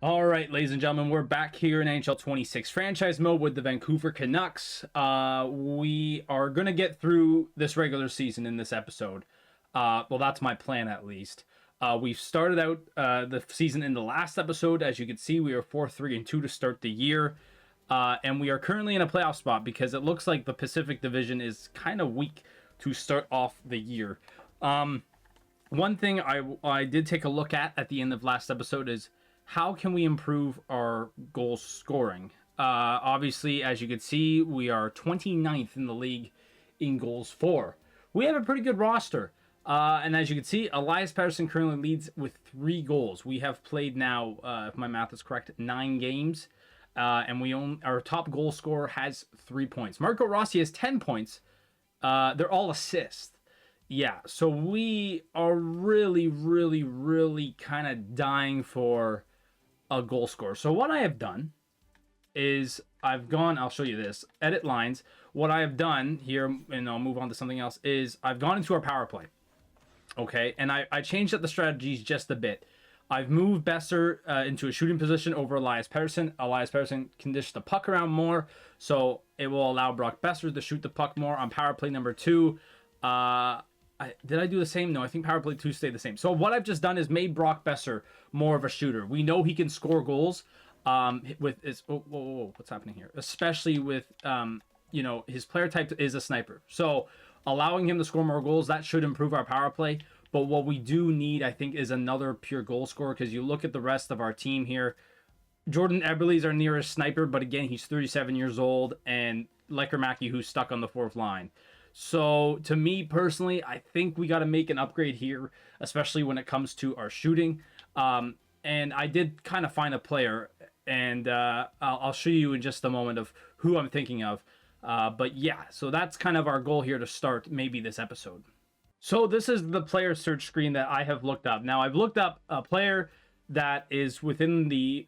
All right, ladies and gentlemen, we're back here in NHL 26 franchise mode with the Vancouver Canucks. We are going to get through this regular season in this episode. Well, that's my plan at least. We've started out the season in the last episode. As you can see, we are 4-3-2 to start the year. And we are currently in a playoff spot because it looks like the Pacific Division is kind of weak to start off the year. One thing I did take a look at the end of last episode is how can we improve our goal scoring? Obviously, as you can see, we are 29th in the league in goals for. We have a pretty good roster. And as you can see, Elias Pettersson currently leads with 3 goals. We have played now, if my math is correct, 9 games. And our top goal scorer has 3 points. Marco Rossi has 10 points. They're all assists. Yeah, so we are really kind of dying for a goal scorer. So what I have done is I'll show you this, edit lines. What I have done here, and I'll move on to something else, is I've gone into our power play. Okay, and I changed up the strategies just a bit. I've moved Besser into a shooting position over Elias Pettersson. Elias Pettersson can dish the puck around more, so it will allow Brock Besser to shoot the puck more on power play number 2. Did I do the same? No, I think power play 2 stayed the same. So what I've just done is made Brock Besser more of a shooter. We know he can score goals with his... Whoa, what's happening here? Especially with, his player type is a sniper. So allowing him to score more goals, that should improve our power play. But what we do need, I think, is another pure goal scorer, because you look at the rest of our team here. Jordan Eberle is our nearest sniper, but again, he's 37 years old, and Lecker-Mackey, who's stuck on the 4th line. So, to me, personally, I think we got to make an upgrade here, especially when it comes to our shooting. And I did kind of find a player, and I'll show you in just a moment of who I'm thinking of. But yeah, so that's kind of our goal here to start maybe this episode. So this is the player search screen that I have looked up. Now, I've looked up a player that is within the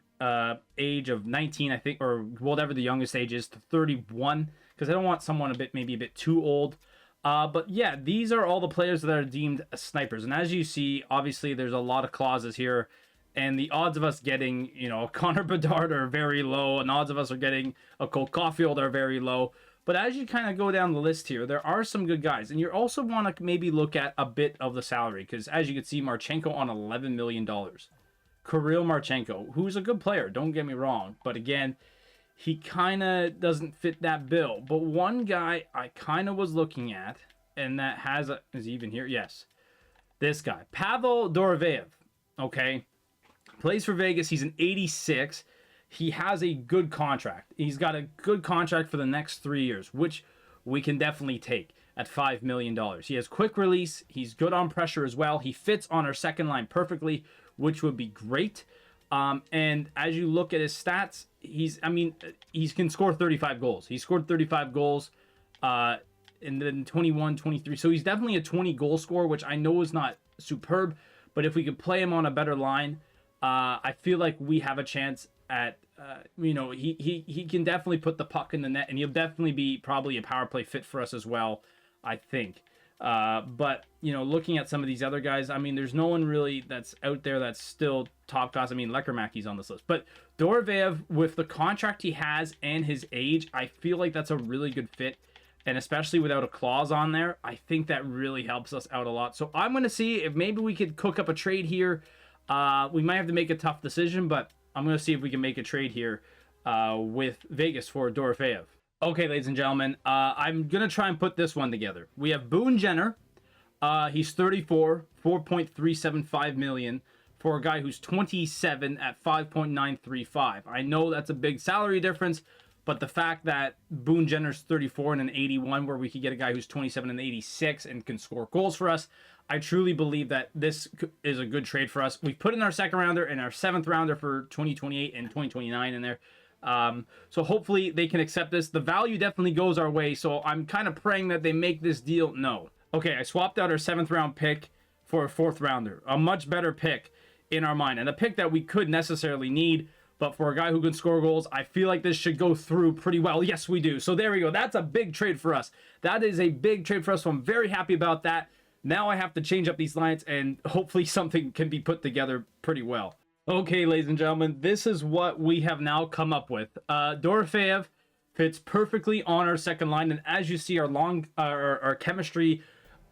age of 19, I think, or whatever the youngest age is, to 31, because I don't want someone maybe a bit too old. But yeah, these are all the players that are deemed snipers. And as you see, obviously, there's a lot of clauses here. And the odds of us getting, a Connor Bedard are very low. And odds of us are getting a Cole Caulfield are very low. But as you kind of go down the list here, there are some good guys. And you also want to maybe look at a bit of the salary. Because as you can see, Marchenko on $11 million. Kirill Marchenko, who's a good player, don't get me wrong. But again, he kind of doesn't fit that bill. But one guy I kind of was looking at, and that is he even here? Yes. This guy, Pavel Dorofeyev, okay? Plays for Vegas. He's an 86. He has a good contract. He's got a good contract for the next 3 years, which we can definitely take at $5 million. He has quick release. He's good on pressure as well. He fits on our second line perfectly, which would be great. And as you look at his stats, he can score 35 goals. He scored 35 goals and then 21, 23. So he's definitely a 20 goal scorer, which I know is not superb. But if we could play him on a better line, I feel like we have a chance at, he can definitely put the puck in the net, and he'll definitely be probably a power play fit for us as well, I think. But, looking at some of these other guys, there's no one really that's out there that's still top class. Lecker-Mackey's on this list. But Dorofeyev, with the contract he has and his age, I feel like that's a really good fit. And especially without a clause on there, I think that really helps us out a lot. So I'm going to see if maybe we could cook up a trade here. We might have to make a tough decision, but I'm going to see if we can make a trade here with Vegas for Dorofeyev. Okay, ladies and gentlemen, I'm going to try and put this one together. We have Boone Jenner. He's 34, $4.375 million for a guy who's 27 at $5.935. I know that's a big salary difference, but the fact that Boone Jenner's 34 and an 81, where we could get a guy who's 27 and 86 and can score goals for us, I truly believe that this is a good trade for us. We've put in our second rounder and our 7th rounder for 2028 and 2029 in there. So hopefully they can accept this. The value definitely goes our way, so I'm kind of praying that they make this deal. No. Okay, I swapped out our 7th round pick for a 4th rounder. A much better pick in our mind, and a pick that we could necessarily need, but for a guy who can score goals, I feel like this should go through pretty well. Yes, we do. So there we go. That's a big trade for us. That is a big trade for us, so I'm very happy about that. Now I have to change up these lines, and hopefully something can be put together pretty well. Okay, ladies and gentlemen, this is what we have now come up with. Dorofeev fits perfectly on our second line, and as you see, our chemistry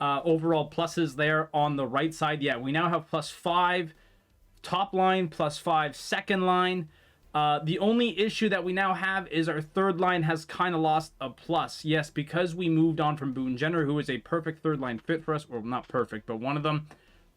overall pluses there on the right side. Yeah, we now have +5 top line, +5 second line. The only issue that we now have is our third line has kind of lost a plus. Yes, because we moved on from Boone Jenner, who is a perfect third line fit for us. Well, not perfect, but one of them.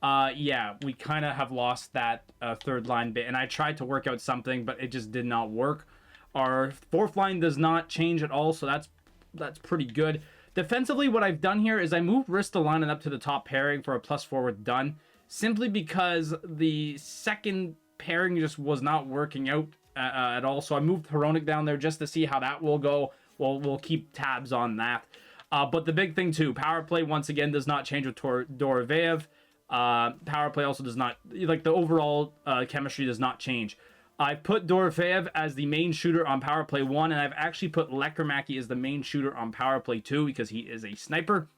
Yeah, we kind of have lost that third line bit, and I tried to work out something, but it just did not work. Our fourth line does not change at all, so that's pretty good. Defensively, what I've done here is I moved Ristolainen up to the top pairing for a +4 with Dunn, simply because the second pairing just was not working out at all. So I moved Hronek down there just to see how that will go. We'll keep tabs on that. But the big thing too, power play once again does not change with Dorofeev. Power play also does not, like, the overall chemistry does not change. I've put Dorofeev as the main shooter on power play 1, and I've actually put Lekkerimäki as the main shooter on power play 2 because he is a sniper.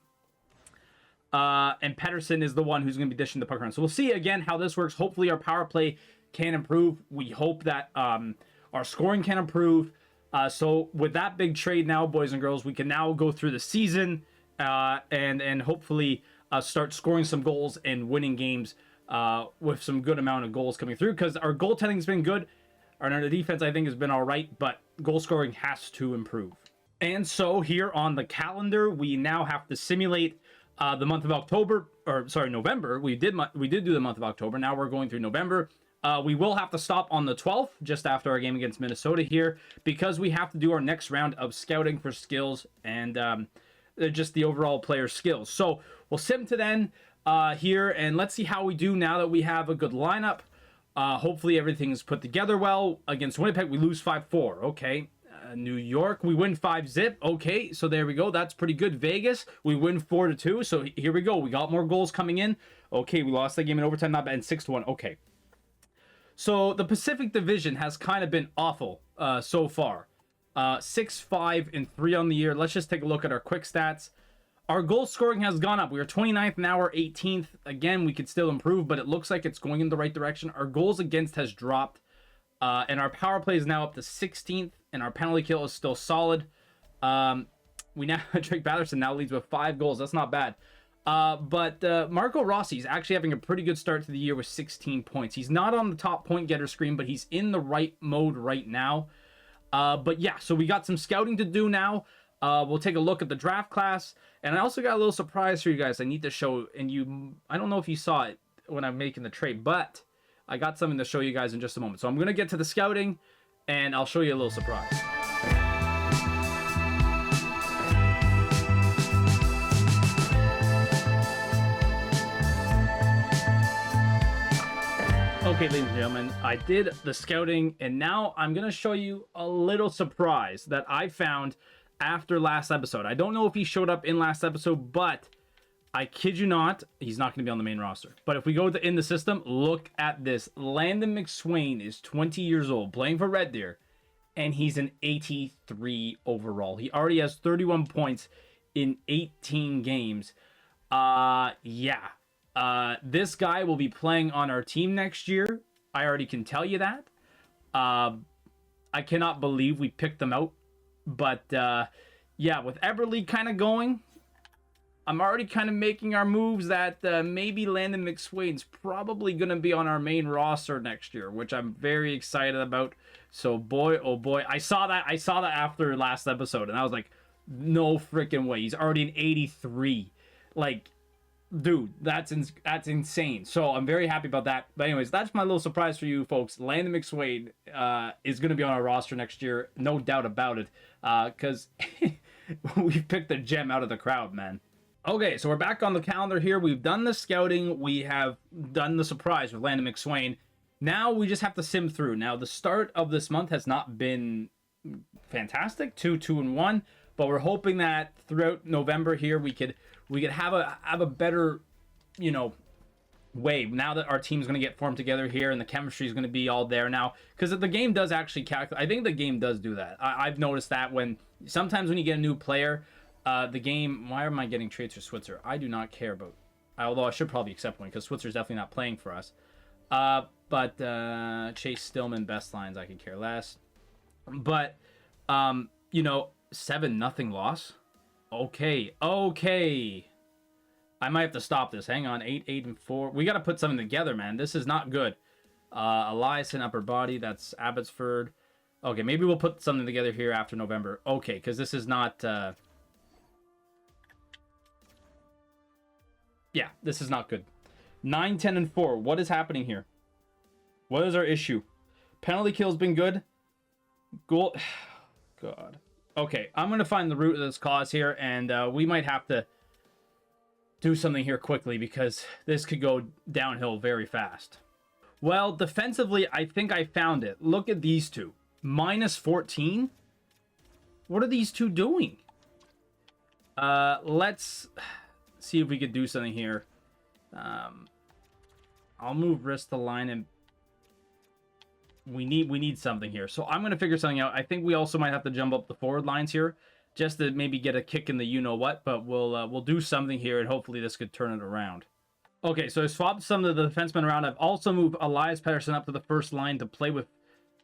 And Pettersson is the one who's going to be dishing the puck around. So we'll see again how this works. Hopefully our power play can improve. We hope that our scoring can improve. So with that big trade now, boys and girls, we can now go through the season and hopefully start scoring some goals and winning games with some good amount of goals coming through, because our goaltending's been good. Our defense, I think, has been all right, but goal scoring has to improve. And so here on the calendar, we now have to simulate the month of October, or sorry, November. We did do the month of October. Now we're going through November. We will have to stop on the 12th, just after our game against Minnesota here, because we have to do our next round of scouting for skills and just the overall player skills. So we'll sim to then here, and let's see how we do now that we have a good lineup. Hopefully everything's put together well. Against Winnipeg, we lose 5-4. Okay. New York, we win 5-0. Okay, so there we go. That's pretty good. Vegas, we win 4-2. So here we go. We got more goals coming in. Okay, we lost that game in overtime, not bad, and 6-1. Okay. So the Pacific Division has kind of been awful so far. 6-5-3 on the year. Let's just take a look at our quick stats. Our goal scoring has gone up. We are 29th, now we're 18th. Again, we could still improve, but it looks like it's going in the right direction. Our goals against has dropped. And our power play is now up to 16th, and our penalty kill is still solid. We now, Drake Batherson now leads with 5 goals. That's not bad. But Marco Rossi is actually having a pretty good start to the year with 16 points. He's not on the top point getter screen, but he's in the right mode right now. But yeah, so we got some scouting to do now. We'll take a look at the draft class. And I also got a little surprise for you guys I need to show. And I don't know if you saw it when I'm making the trade, but I got something to show you guys in just a moment. So I'm going to get to the scouting, and I'll show you a little surprise. Okay, ladies and gentlemen, I did the scouting, and now I'm going to show you a little surprise that I found after last episode. I don't know if he showed up in last episode, but I kid you not, he's not going to be on the main roster. But if we go in the system, look at this. Landon McSwain is 20 years old, playing for Red Deer, and he's an 83 overall. He already has 31 points in 18 games. Yeah. This guy will be playing on our team next year. I already can tell you that. I cannot believe we picked them out. But, yeah, with Eberle kind of going, I'm already kind of making our moves that maybe Landon McSwain's probably going to be on our main roster next year, which I'm very excited about. So, boy, oh boy, I saw that after last episode, and I was like, no freaking way. He's already an 83. Like, dude, that's insane. So I'm very happy about that. But anyways, that's my little surprise for you folks. Landon McSwain is going to be on our roster next year, no doubt about it, because we picked a gem out of the crowd, man. Okay, so we're back on the calendar here. We've done the scouting. We have done the surprise with Landon McSwain. Now we just have to sim through. Now the start of this month has not been fantastic, 2-2-1, but we're hoping that throughout November here we could have a better, way now that our team's going to get formed together here and the chemistry is going to be all there now, because the game does actually calculate. I think the game does do that. I've noticed that sometimes when you get a new player, the game. Why am I getting trades for Switzer? I do not care about. Although I should probably accept one because Switzer's definitely not playing for us. But Chase Stillman, best lines, I could care less. But, 7-0 loss. Okay. I might have to stop this. Hang on. 8-4. We got to put something together, man. This is not good. Eliason, upper body. That's Abbotsford. Okay, maybe we'll put something together here after November. Okay, because this is not... Yeah, this is not good. 9-10-4. What is happening here? What is our issue? Penalty kill's been good. Goal... God. Okay, I'm going to find the root of this cause here, and we might have to do something here quickly because this could go downhill very fast. Well, defensively, I think I found it. Look at these two. -14? What are these two doing? Let's see if we could do something here. I'll move wrist to line, and we need something here. So I'm going to figure something out. I think we also might have to jump up the forward lines here just to maybe get a kick in the you-know-what, but we'll do something here, and hopefully this could turn it around. Okay, so I swapped some of the defensemen around. I've also moved Elias Pettersson up to the first line to play with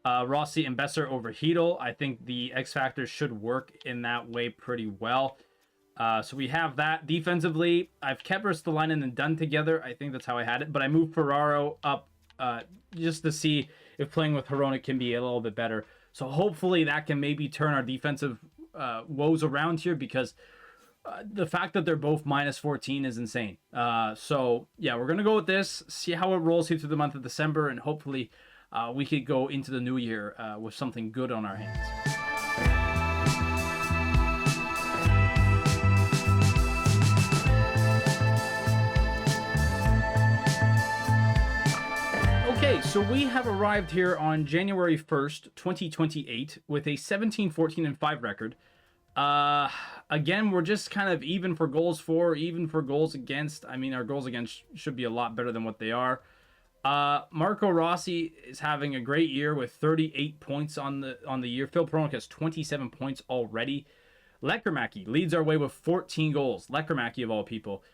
Rossi and Besser over Hedel. I think the X Factor should work in that way pretty well. So we have that. Defensively, I've kept Ristolainen and Dunn together. I think that's how I had it. But I moved Ferraro up just to see if playing with Hronek can be a little bit better. So hopefully that can maybe turn our defensive woes around here, because the fact that they're both -14 is insane. So yeah, we're going to go with this, see how it rolls here through the month of December, and hopefully we could go into the new year with something good on our hands. Okay, so we have arrived here on January 1st, 2028 with a 17-14-5 record. Again, we're just kind of even for goals for, even for goals against. I mean, our goals against should be a lot better than what they are. Marco Rossi is having a great year with 38 points on the year. Phil Hronek has 27 points already. Lekkerimäki leads our way with 14 goals. Lekkerimäki of all people.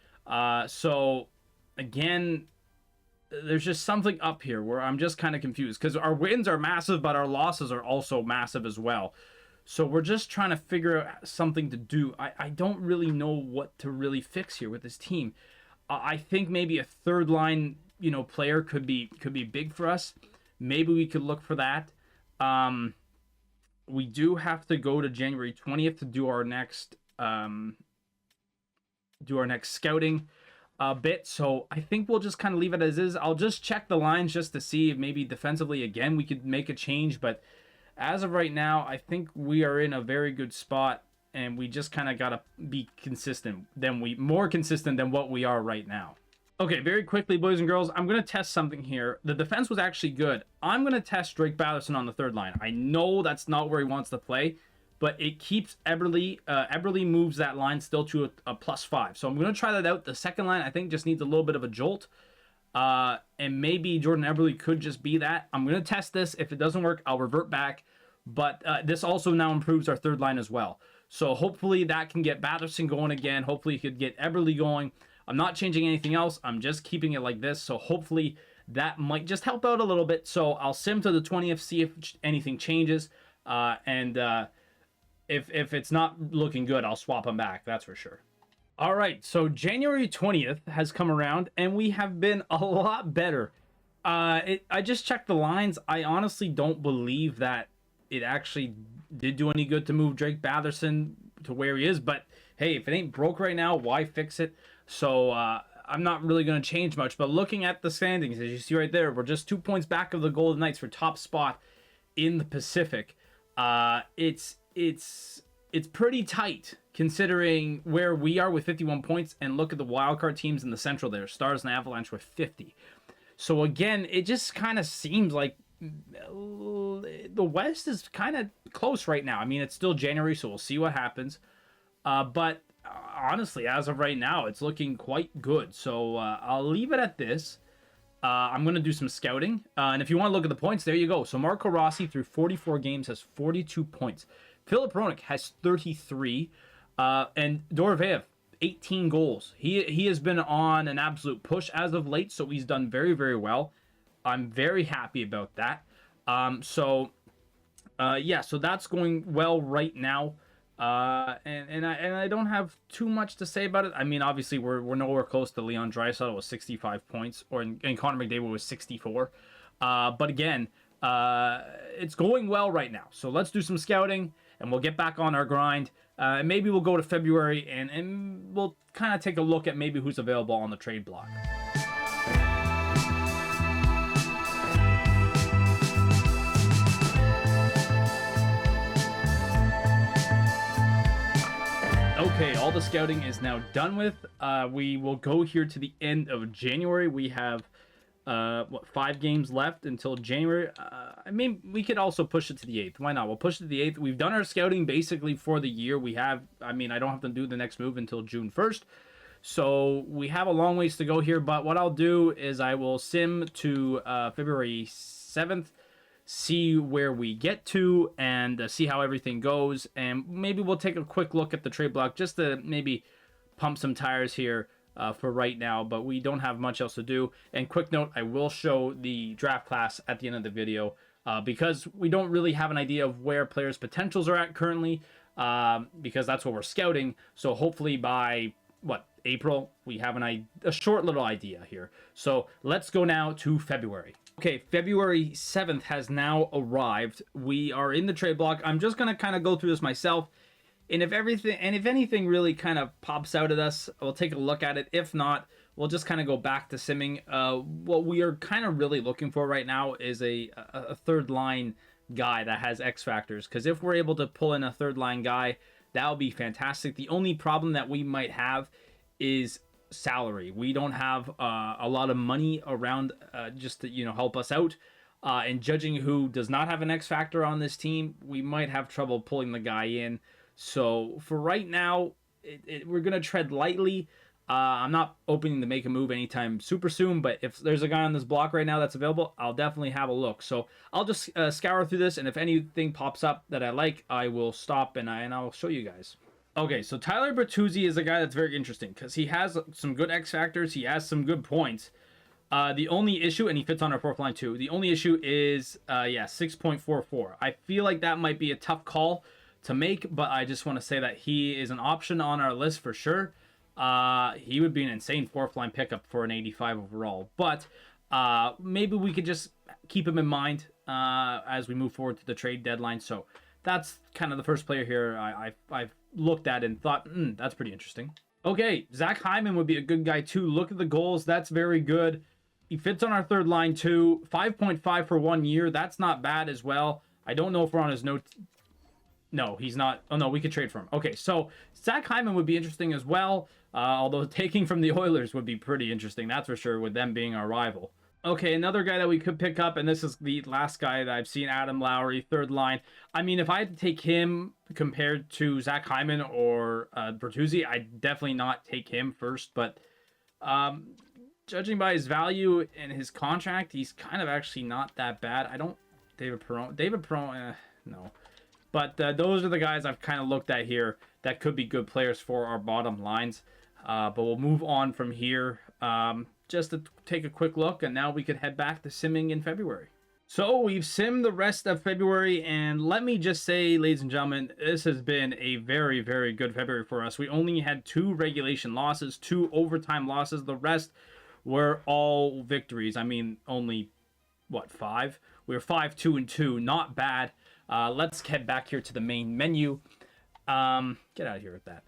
So again, there's just something up here where I'm just kind of confused, because our wins are massive, but our losses are also massive as well. So we're just trying to figure out something to do. I don't really know what to really fix here with this team. I think maybe a third line, player could be big for us. Maybe we could look for that. We do have to go to January 20th to do our next scouting bit. So I think we'll just kind of leave it as is. I'll just check the lines just to see if maybe defensively again we could make a change, but as of right now, I think we are in a very good spot, and we just kind of got to be more consistent than what we are right now. Okay, very quickly, boys and girls, I'm going to test something here. The defense was actually good. I'm going to test Drake Batherson on the third line. I know that's not where he wants to play, but it keeps Eberle. Eberle moves that line still to a +5. So I'm going to try that out. The second line, I think, just needs a little bit of a jolt. And maybe Jordan Eberle could just be that. I'm going to test this. If it doesn't work, I'll revert back. But this also now improves our third line as well. So hopefully that can get Batherson going again. Hopefully it could get Eberle going. I'm not changing anything else. I'm just keeping it like this. So hopefully that might just help out a little bit. So I'll sim to the 20th, see if anything changes. If it's not looking good, I'll swap them back. That's for sure. All right, so January 20th has come around, and we have been a lot better. I just checked the lines. I honestly don't believe that it actually did do any good to move Drake Batherson to where he is. But, hey, if it ain't broke right now, why fix it? So I'm not really going to change much. But looking at the standings, as you see right there, we're just 2 points back of the Golden Knights for top spot in the Pacific. It's pretty tight, considering where we are with 51 points, and look at the wildcard teams in the Central there, Stars and Avalanche with 50. So again, it just kind of seems like the West is kind of close right now. I mean, it's still January, so we'll see what happens. But honestly, as of right now, it's looking quite good. So I'll leave it at this. I'm going to do some scouting. And if you want to look at the points, there you go. So Marco Rossi, through 44 games, has 42 points. Philip Hronek has 33. And Dorofeyev, 18 goals. He has been on an absolute push as of late, so he's done very, very well. I'm very happy about that. So that's going well right now. And I don't have too much to say about it. I mean, obviously we're nowhere close to Leon Draisaitl with 65 points, and Connor McDavid was 64. But again, it's going well right now. So let's do some scouting, and we'll get back on our grind. And maybe we'll go to February, and we'll kind of take a look at maybe who's available on the trade block. Okay, all the scouting is now done with. We will go here to the end of January. We have 5 games left until January. I mean, we could also push it to the 8th. Why not? We'll push it to the 8th. We've done our scouting basically for the year. I don't have to do the next move until June 1st. So we have a long ways to go here, but what I'll do is I will sim to February 7th, see where we get to, and see how everything goes, and maybe we'll take a quick look at the trade block just to maybe pump some tires here for right now, but we don't have much else to do. And quick note, I will show the draft class at the end of the video because we don't really have an idea of where players' potentials are at currently, because that's what we're scouting. So hopefully by April, we have a short little idea here. So let's go now to February. Okay, February 7th has now arrived. We are in the trade block. I'm just going to kind of go through this myself. And if anything really kind of pops out at us, we'll take a look at it. If not, we'll just kind of go back to simming. What we are kind of really looking for right now is a third line guy that has X factors. Because if we're able to pull in a third line guy, that would be fantastic. The only problem that we might have is salary. We don't have a lot of money around just to help us out. And judging who does not have an X factor on this team, we might have trouble pulling the guy in. So for right now, we're gonna tread lightly. I'm not opening to make a move anytime super soon, but if there's a guy on this block right now that's available, I'll definitely have a look. So I'll just scour through this, and if anything pops up that I like, I will stop and I'll show you guys. Okay, so Tyler Bertuzzi is a guy that's very interesting because he has some good X factors. He has some good points. The only issue, and he fits on our fourth line too. The only issue is, 6.44. I feel like that might be a tough call to make, but I just want to say that he is an option on our list for sure. He would be an insane fourth line pickup for an 85 overall, but maybe we could just keep him in mind as we move forward to the trade deadline. So that's kind of the first player here I've looked at and thought, that's pretty interesting. Okay, Zach Hyman would be a good guy too. Look at the goals. That's very good. He fits on our third line too. 5.5 for 1 year. That's not bad as well. I don't know if we're on his notes. No, he's not. Oh, no, we could trade for him. Okay, so Zach Hyman would be interesting as well, although taking from the Oilers would be pretty interesting, that's for sure, with them being our rival. Okay, another guy that we could pick up, and this is the last guy that I've seen, Adam Lowry, third line. I mean, if I had to take him compared to Zach Hyman or Bertuzzi, I'd definitely not take him first, but judging by his value and his contract, he's kind of actually not that bad. David Perron, no. But those are the guys I've kind of looked at here that could be good players for our bottom lines. But we'll move on from here just to take a quick look, and now we could head back to simming in February. So we've simmed the rest of February, and let me just say, ladies and gentlemen, this has been a very, very good February for us. We only had 2 regulation losses, 2 overtime losses. The rest were all victories. I mean, only, 5? We were 5-2-2, not bad. Let's head back here to the main menu. Get out of here with that.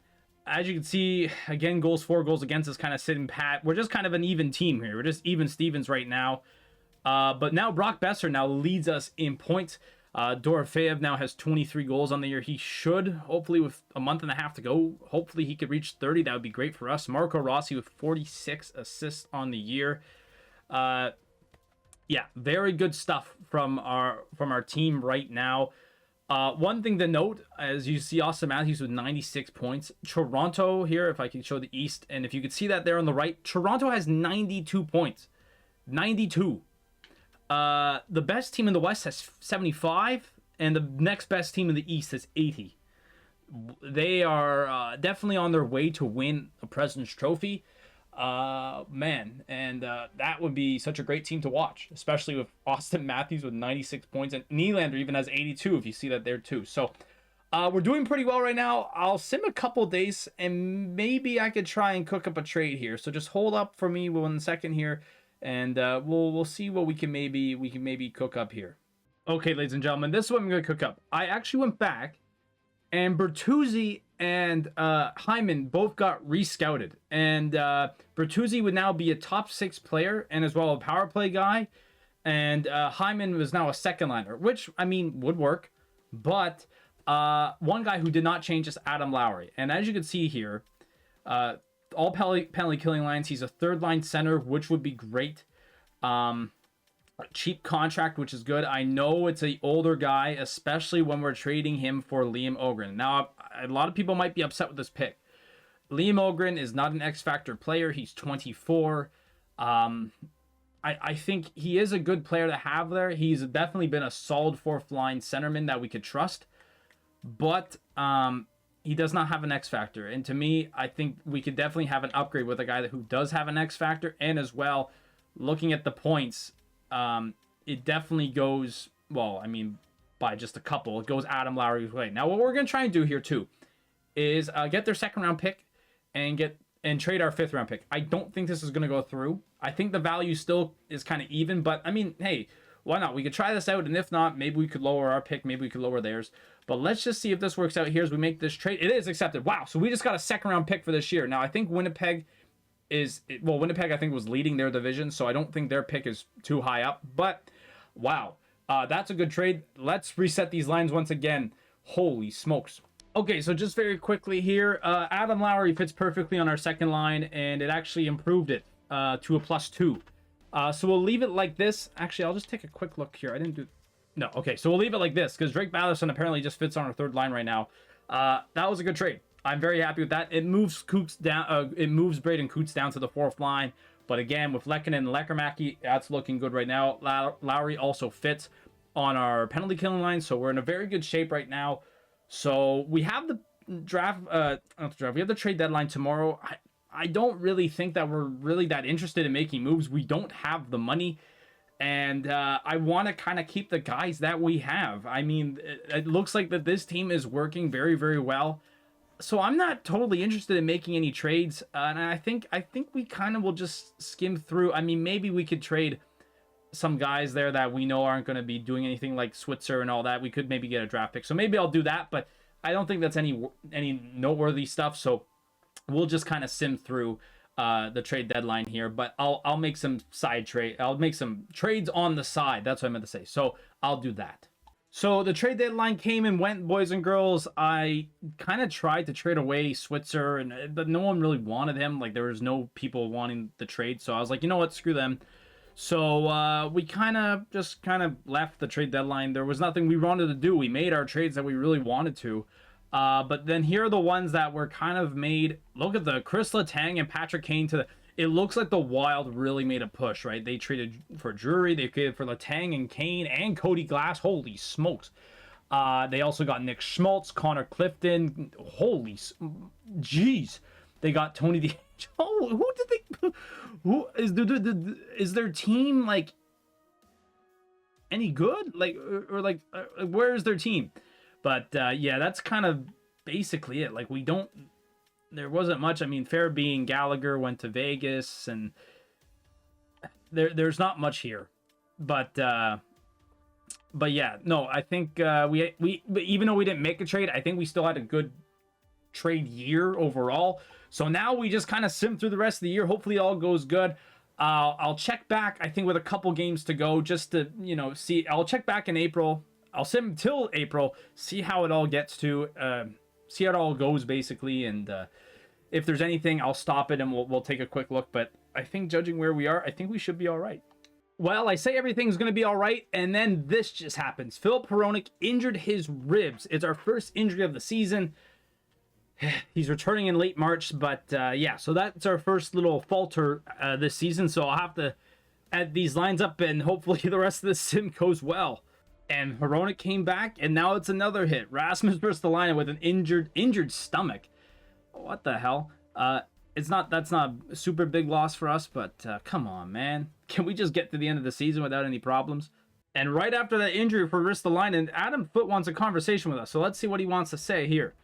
As you can see, again, goals for, goals against is kind of sitting pat. We're just kind of an even team here. We're just even Stevens right now. But now Brock Besser now leads us in points. Dorofeyev now has 23 goals on the year. He should, hopefully with a month and a half to go, hopefully he could reach 30. That would be great for us. Marco Rossi with 46 assists on the year. Yeah, very good stuff from our team right now. One thing to note, as you see, Austin Matthews with 96 points. Toronto here, if I can show the East, and if you could see that there on the right, Toronto has 92 points. 92. The best team in the West has 75, and the next best team in the East has 80. They are definitely on their way to win a President's Trophy. Man, and that would be such a great team to watch, especially with Austin Matthews with 96 points, and Nylander even has 82 if you see that there too. So we're doing pretty well right now. I'll sim a couple days, and maybe I could try and cook up a trade here. So just hold up for me 1 second here, and we'll see what we can maybe cook up here. Okay, ladies and gentlemen, this is what I'm gonna cook up. I actually went back, and Bertuzzi and Hyman both got re-scouted, and Bertuzzi would now be a top 6 player and as well a power play guy, and Hyman was now a second liner, which I mean would work. But one guy who did not change is Adam Lowry, and as you can see here, all penalty killing lines. He's a third line center, which would be great. A cheap contract, which is good. I know it's an older guy, especially when we're trading him for Liam Ogren. Now, a lot of people might be upset with this pick. Liam Ogren is not an X-Factor player. He's 24. I think he is a good player to have there. He's definitely been a solid fourth line centerman that we could trust. But he does not have an X-Factor. And to me, I think we could definitely have an upgrade with a guy who does have an X-Factor. And as well, looking at the points, it definitely goes, well, I mean, by just a couple. It goes Adam Lowry's way. Now, what we're going to try and do here, too, is get their second round pick and trade our fifth round pick. I don't think this is going to go through. I think the value still is kind of even, but I mean, hey, why not? We could try this out, and if not, maybe we could lower our pick. Maybe we could lower theirs. But let's just see if this works out here as we make this trade. It is accepted. Wow, so we just got a second round pick for this year. Now, I think Winnipeg I think was leading their division, so I don't think their pick is too high up. But wow, that's a good trade. Let's reset these lines once again. Holy smokes. Okay, so just very quickly here, Adam Lowry fits perfectly on our second line, and it actually improved it to a +2. So we'll leave it like this. Actually, I'll just take a quick look here. No, okay, so we'll leave it like this because Drake Batherson apparently just fits on our third line right now. That was a good trade. I'm very happy with that. It moves Coots down. It moves Braden Coots down to the fourth line. But again, with Lehkonen and Lekkerimäki, that's looking good right now. Lowry also fits on our penalty killing line, so we're in a very good shape right now. So we have the draft. Not the draft. We have the trade deadline tomorrow. I don't really think that we're really that interested in making moves. We don't have the money. And I want to kind of keep the guys that we have. I mean, it looks like that this team is working very, very well. So I'm not totally interested in making any trades, and I think we kind of will just skim through. I mean, maybe we could trade some guys there that we know aren't going to be doing anything, like Switzer and all that. We could maybe get a draft pick, so maybe I'll do that. But I don't think that's any noteworthy stuff. So we'll just kind of sim through the trade deadline here. But I'll make some I'll make some trades on the side. That's what I meant to say. So I'll do that. So the trade deadline came and went, boys and girls. I kind of tried to trade away Switzer, but no one really wanted him. Like, there was no people wanting the trade. So I was like, you know what, screw them. So we kind of left the trade deadline. There was nothing we wanted to do. We made our trades that we really wanted to. But then here are the ones that were kind of made. Look at the Chris Letang and Patrick Kane to the... It looks like the Wild really made a push, right? They traded for Drury, they traded for Letang and Kane and Cody Glass. Holy smokes. They also got Nick Schmaltz, Connor Clifton. Holy jeez. They got Tony DeAngelo. Who did they... Who is their team, like, any good? Like, or like, where is their team? But, yeah, that's kind of basically it. Like, there wasn't much. I mean, Farabee and Gallagher went to Vegas, and there's not much here. But yeah, no, I think we even though we didn't make a trade, I think we still had a good trade year overall. So now we just kind of sim through the rest of the year. Hopefully it all goes good. I'll check back, I think, with a couple games to go just to, see. I'll check back in April. I'll sim till April, see how it all gets to, see how it all goes, basically, and if there's anything, I'll stop it and we'll take a quick look. But I think, judging where we are, I think we should be all right. Well, I say everything's going to be all right, and then this just happens. Filip Hronek injured his ribs. It's our first injury of the season. He's returning in late March, but yeah, so that's our first little falter this season. So I'll have to add these lines up, and hopefully the rest of the sim goes well. And Hronek came back, and now it's another hit. Rasmus Ristolainen with an injured stomach. What the hell? That's not a super big loss for us, but come on, man. Can we just get to the end of the season without any problems? And right after that injury for Ristolainen, Adam Foote wants a conversation with us. So let's see what he wants to say here.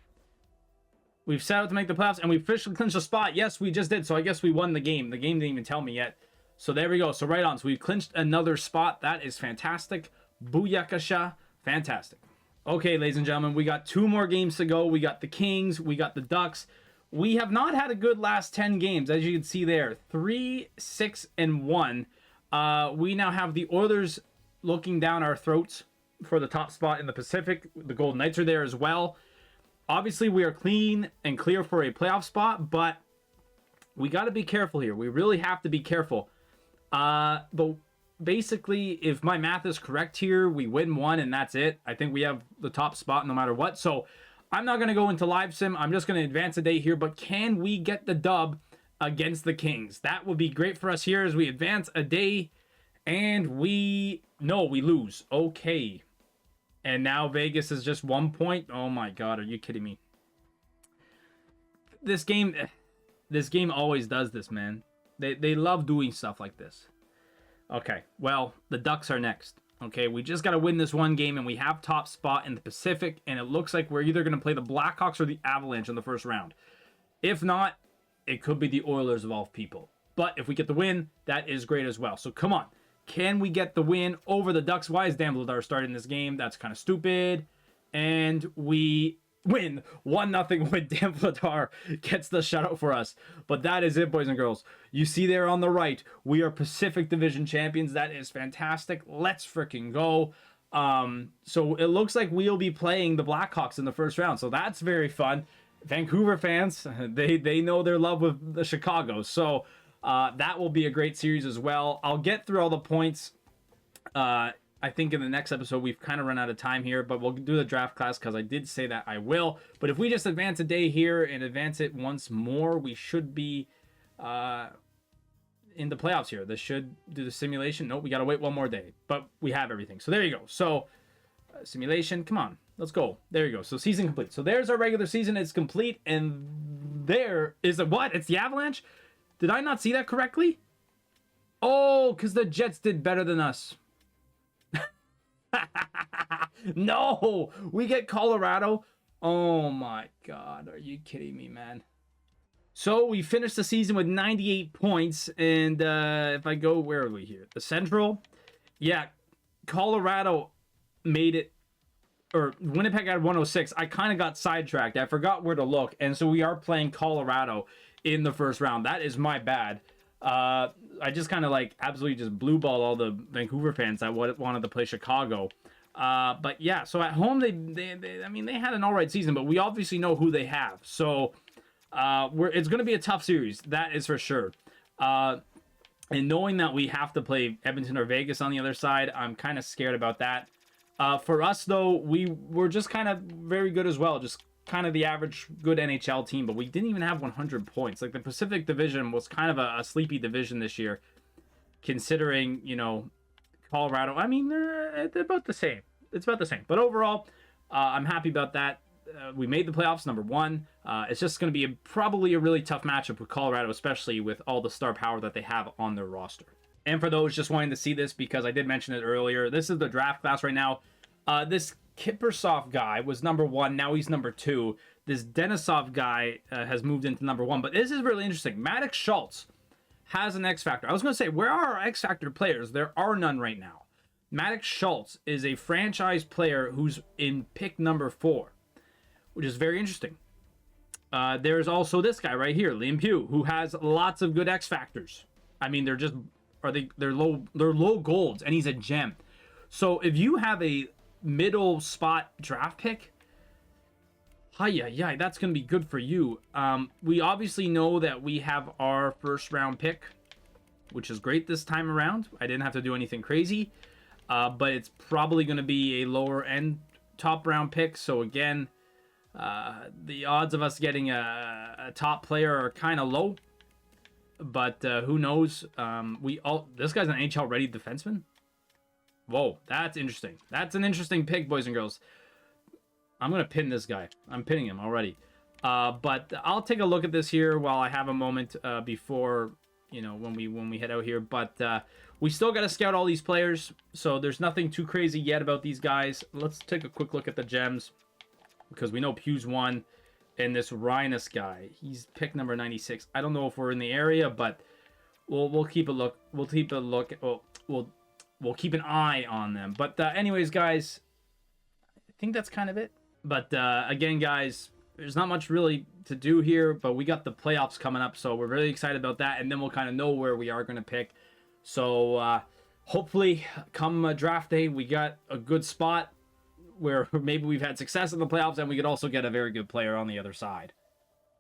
We've set out to make the playoffs, and we officially clinched a spot. Yes, we just did. So I guess we won the game. The game didn't even tell me yet. So there we go. So right on. So we've clinched another spot. That is fantastic. Booyakasha. Fantastic. Okay, ladies and gentlemen, we got 2 more games to go. We got the Kings. We got the Ducks. We have not had a good last 10 games, as you can see there. 3, 6, and 1. We now have the Oilers looking down our throats for the top spot in the Pacific. The Golden Knights are there as well. Obviously, we are clean and clear for a playoff spot, but we got to be careful here. We really have to be careful. But basically, if my math is correct here, we win 1 and that's it. I think we have the top spot no matter what. So I'm not going to go into live sim. I'm just going to advance a day here. But can we get the dub against the Kings? That would be great for us here as we advance a day. And we lose. Okay. And now Vegas is just 1 point. Oh my God, are you kidding me? This game always does this, man. They love doing stuff like this. Okay, well, the Ducks are next. Okay, we just got to win this one game, and we have top spot in the Pacific, and it looks like we're either going to play the Blackhawks or the Avalanche in the first round. If not, it could be the Oilers of all people. But if we get the win, that is great as well. So come on. Can we get the win over the Ducks? Why is Dan Vladar starting this game? That's kind of stupid. And we win 1-0 when Dan Vladar gets the shutout for us. But that is it, boys and girls. You see there on the right, we are Pacific Division champions. That is fantastic. Let's freaking go. So it looks like we'll be playing the Blackhawks in the first round. So that's very fun. Vancouver fans, they know their love with the Chicago. So that will be a great series as well. I'll get through all the points. I think in the next episode, we've kind of run out of time here, but we'll do the draft class because I did say that I will. But if we just advance a day here and advance it once more, we should be in the playoffs here. This should do the simulation. Nope, we got to wait one more day, but we have everything. So there you go. So simulation, come on, let's go. There you go. So season complete. So there's our regular season. It's complete. And there is what? It's the Avalanche? Did I not see that correctly? Oh, because the Jets did better than us. No, we get Colorado. Oh my God, are you kidding me, man? So we finished the season with 98 points, and if I go, where are we here? The Central? Yeah, Colorado made it, or Winnipeg had 106. I kind of got sidetracked. I forgot where to look, and so we are playing Colorado in the first round. That is my bad. I just kind of like absolutely just blue ball all the Vancouver fans that wanted to play Chicago. But yeah, so at home I mean they had an all right season, but we obviously know who they have. So it's going to be a tough series, that is for sure. And knowing that we have to play Edmonton or Vegas on the other side, I'm kind of scared about that. For us though, we were just kind of very good as well, just kind of the average good NHL team, but we didn't even have 100 points. Like the Pacific Division was kind of a sleepy division this year, considering, you know, Colorado. I mean, they're about the same. It's about the same. But overall, I'm happy about that. We made the playoffs, number one. It's just going to be probably a really tough matchup with Colorado, especially with all the star power that they have on their roster. And for those just wanting to see this, because I did mention it earlier, this is the draft class right now. This Kiprusoff guy was number 1. Now he's number 2. This Denisov guy has moved into number 1. But this is really interesting. Maddox Schultz has an X Factor. I was going to say, where are our X Factor players? There are none right now. Maddox Schultz is a franchise player who's in pick number 4, which is very interesting. There's also this guy right here, Liam Pugh, who has lots of good X Factors. I mean, they're low golds, and he's a gem. So if you have a middle spot draft pick, that's going to be good for you. We obviously know that we have our first round pick, which is great this time around. I didn't have to do anything crazy, but it's probably going to be a lower end top round pick. So again, the odds of us getting a top player are kind of low, but who knows? This guy's an NHL ready defenseman. Whoa, that's interesting. That's an interesting pick, boys and girls. I'm going to pin this guy. I'm pinning him already. But I'll take a look at this here while I have a moment before, when we head out here. But we still got to scout all these players, so there's nothing too crazy yet about these guys. Let's take a quick look at the gems, because we know Pew's won, and this Rhinus guy, he's pick number 96. I don't know if we're in the area, but we'll keep a look. We'll keep a look. We'll keep an eye on them. But anyways, guys, I think that's kind of it. But again, guys, there's not much really to do here, but we got the playoffs coming up, so we're really excited about that, and then we'll kind of know where we are going to pick. So hopefully come draft day, we got a good spot where maybe we've had success in the playoffs, and we could also get a very good player on the other side.